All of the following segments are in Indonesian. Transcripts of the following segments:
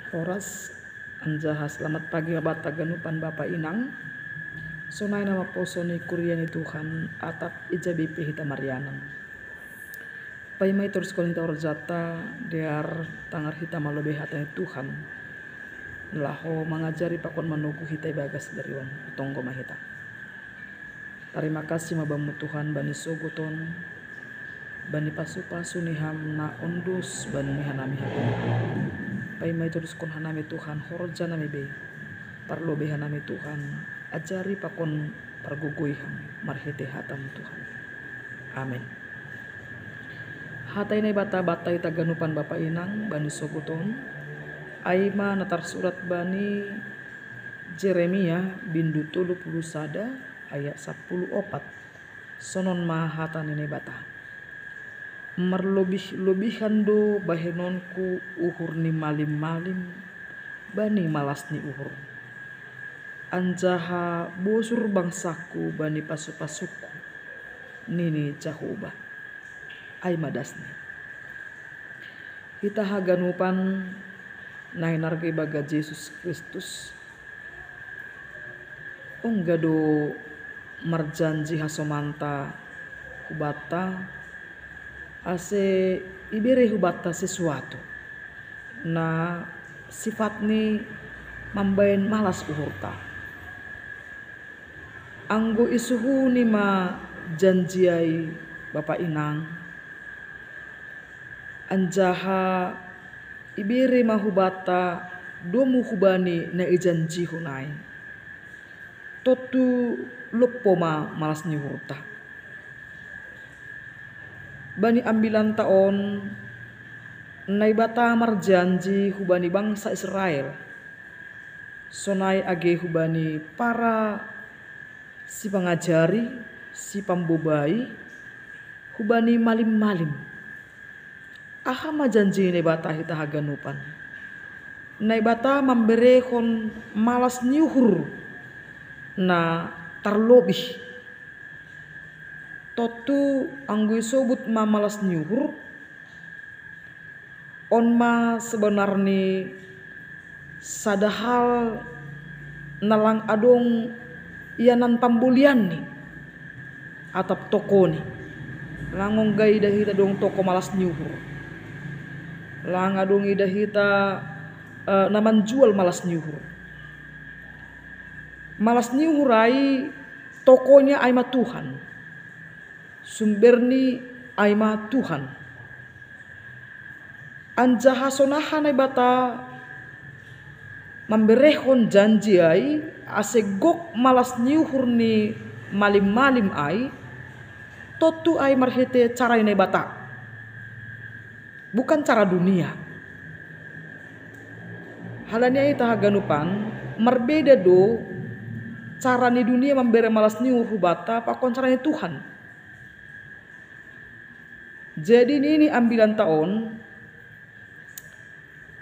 Horas anjaha selamat pagi abata ganupan Bapa Inang. Sonai nama posoni kuriani Tuhan atap ijabipi hita Marianang. Paimai terus konita orjata dear tangar hita malobe hatani Tuhan. Laho mengajari pakon menugu hita bagas dari wang tonggo mahita. Terima kasih mabamu Tuhan bani sogoton bani pasu-pasu niham na ondus bani mihanami hakon. Paimai terus kon hanami Tuhan horja nami be parlobe hanami Tuhan ajari pakon parguguiham marhete hatam Tuhan. Amin. Hatai nai bata-bata ita ganupan Bapa Inang bani sogoton aima natar surat bani Jeremia bindu 30 sada ayat 10 opat sonon mahata nene bata merlebih-lebihan do bahenonku uhur ni malim-malim bani malas ni uhur anjaha bosur bangsaku bani pasu-pasuku nini jahuba ay madasni kita haganupan nainarge baga Yesus Kristus unggado marjanji hasomanta hubata ase ibere hubata sesuatu na sifat ni mambain malas uhurta anggo isuhu ni ma janjiai Bapa Inang anjaha ibere mahubata domu hubani na ijanji hunai totu lupo malas ni hurta bani ambilan taon naibata marjanji hubani bangsa Israel sonai age hubani para si pengajari si pambobai hubani malim-malim ahama janji naibata hita haganupan naibata memberehon malas nyuhur na terlobih totu anggo sobut ma malas nyuhur on ma sebenarnya sadahal nalang adong ianan pambulian ni atap toko ni langong gay dahita dong toko malas nyuhur lang adong idahita naman jual malas nyuhur malas nyuhurai tokonya aima Tuhan sumberni aima Tuhan anjaha sonahan ay bata memberehon janji ay asegok malas nyuhur ni malim-malim ay totu ay marhete cara ini bata bukan cara dunia halanya ay tahaganupan marbeda do cara ni dunia memberi malas nyuhur bata pakon caranya Tuhan. Jadi ini ambilan tahun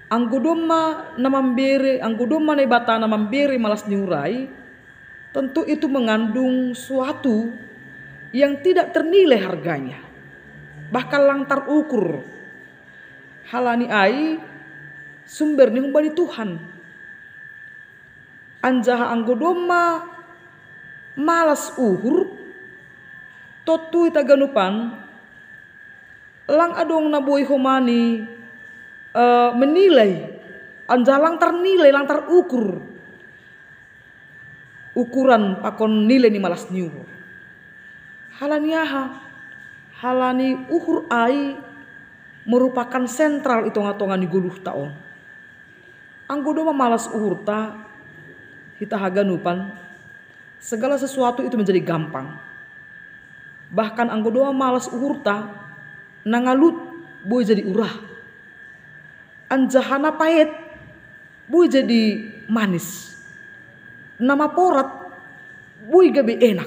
anggodoma na memberi anggodoma na bata na memberi malas nyurai tentu itu mengandung suatu yang tidak ternilai harganya bahkan lang terukur halani ai sumber ni humbani Tuhan anjaha anggodoma malas uhur totu itaganupan lang adong naboy homani menilai anjaha lang ternilai lang terukur ukuran pakon nilai ni malas nyuhur halani uhur ai merupakan sentral itonga-tonga ni guluh taon anggodoma malas uhur ta hita haganupan segala sesuatu itu menjadi gampang bahkan anggodoma malas uhur ta nangalut boy jadi urah anjahana pahit boy jadi manis nama porat boy gabe enak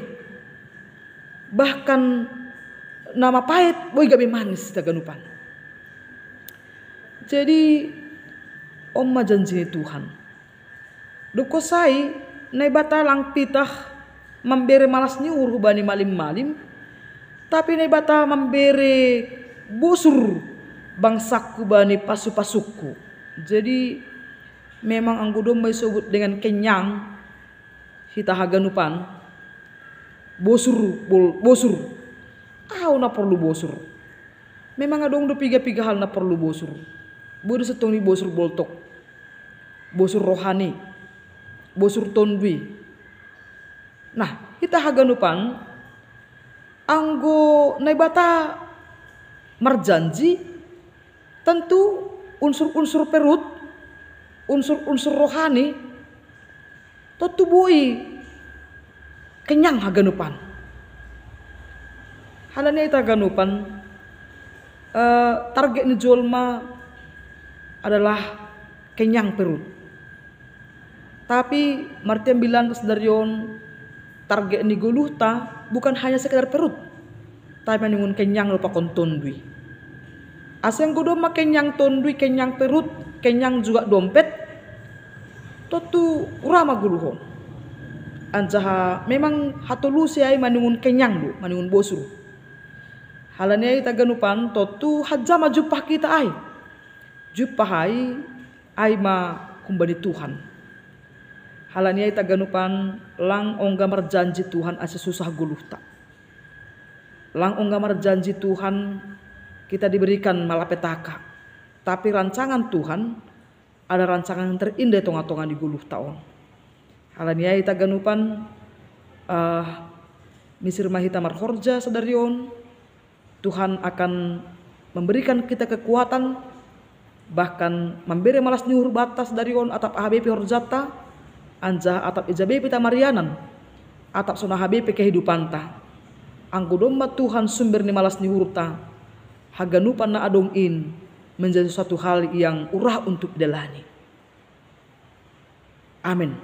bahkan nama pahit boy gabe manis taganupan jadi omma janji Tuhan dukosai nai bata lang pitah memberi malas nyuhur hubani malim-malim tapi nai bata memberi busur bangsaku bani pasu-pasuku. Jadi memang anggo domba disebut dengan kenyang hita haganupan bosur bosur na perlu bosur memang adong do piga hal na perlu bosur bodo setong ni bosur boltok bosur rohani bosur tondwi. Nah hita haganupan anggo naibata marjanji tentu unsur-unsur perut unsur-unsur rohani tentu boi kenyang haganupan. Halanya ita ganupan target ni jolma adalah kenyang perut. Tapi Martian bilang kesdarion target ni guluhta bukan hanya sekedar perut, tapi meningun kenyang lupa kontondui. Aseng godoma kenyang tondui, kenyang perut, kenyang juga dompet, totu urama guluhon. Anjaha memang hatulu siai meningun kenyang du, meningun bosur. Halanya ita ganupan totu hajama jupah kita ai. Jupah ai ma kumbani Tuhan. Halanya ita ganupan lang ongga marjanji Tuhan asa susah guluhta. Lang ongga marjanji Tuhan kita diberikan malapetaka. Tapi rancangan Tuhan ada rancangan yang terindah tonga-tonga di guluh taon. Halanya ita ganupan misir mahita marhorja sadarion. Tuhan akan memberikan kita kekuatan, bahkan memberi malas nyuhur batas darion atap HBP horjata, anjah atap IJBP tamarianan, atap sona HBP kehidupan ta. Anggo domba Tuhan sumber ni malas nyuhur ta, haganupan na adong in menjadi suatu hal yang urah untuk dijalani. Amin.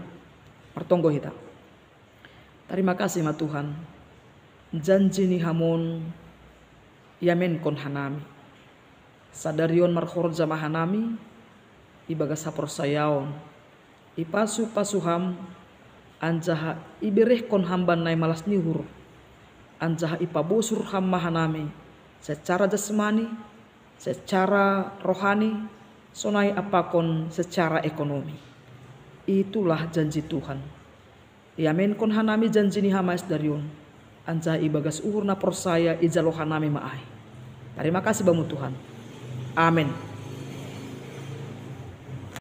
Pertonggo hita. Terima kasih ma Tuhan. Janji ni hamon yamen kon hanami. Sadarion marhorja mahanami ibaga sapor sayaon. Ipasu pasuham anjaha ibereh kon hamban nai malas nihur. Anjaha ipabosur ham mahanami secara jasmani, secara rohani, sonai apakon secara ekonomi. Itulah janji Tuhan. Yamen kon hanami janji ni hamais darion. Anjaha ibagas uhur na persaya ijalohanami maai. Terima kasih bamu Tuhan. Amin.